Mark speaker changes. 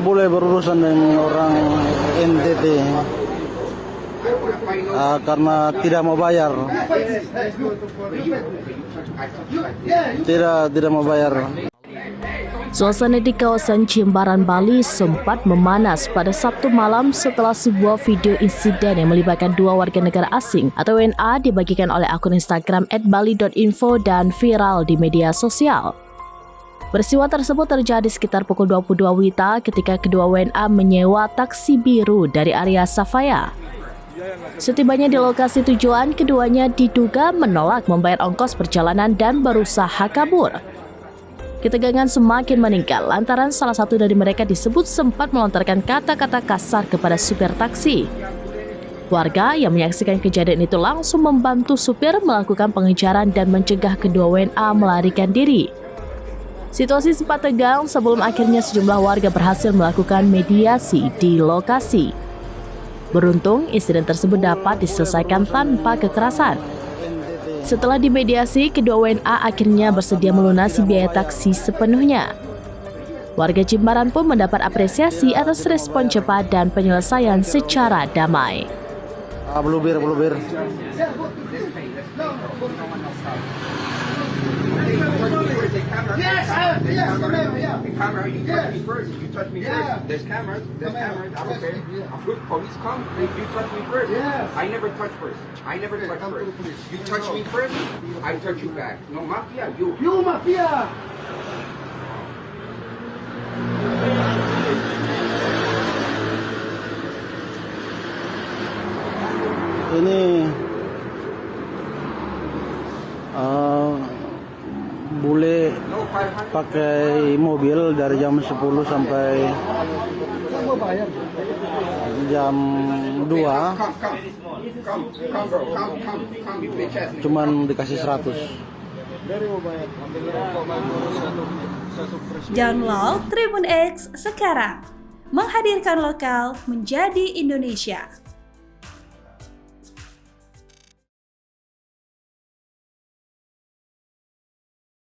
Speaker 1: Boleh berurusan dengan orang NTT karena tidak mau bayar. Tidak mau bayar.
Speaker 2: Suasana di kawasan Jimbaran, Bali sempat memanas pada Sabtu malam setelah sebuah video insiden yang melibatkan dua warga negara asing atau WNA dibagikan oleh akun Instagram @bali.info dan viral di media sosial. Peristiwa tersebut terjadi sekitar pukul 22 WITA ketika kedua WNA menyewa taksi biru dari area Safaya. Setibanya di lokasi tujuan, keduanya diduga menolak membayar ongkos perjalanan dan berusaha kabur. Ketegangan semakin meningkat lantaran salah satu dari mereka disebut sempat melontarkan kata-kata kasar kepada supir taksi. Warga yang menyaksikan kejadian itu langsung membantu supir melakukan pengejaran dan mencegah kedua WNA melarikan diri. Situasi sempat tegang sebelum akhirnya sejumlah warga berhasil melakukan mediasi di lokasi. Beruntung, insiden tersebut dapat diselesaikan tanpa kekerasan. Setelah dimediasi, kedua WNA akhirnya bersedia melunasi biaya taksi sepenuhnya. Warga Jimbaran pun mendapat apresiasi atas respon cepat dan penyelesaian secara damai.
Speaker 1: Blue beer.
Speaker 3: Yes, the camera, you touch me first. You touch me first. There's cameras. I don't care. I'm good. Police come. You touch me first. I never touch first. You touch me first. I touch you back. No mafia. You mafia.
Speaker 1: Ini boleh pakai mobil dari jam 10 sampai jam 2, cuman dikasih 100.
Speaker 4: Download Tribun X sekarang, menghadirkan lokal menjadi Indonesia.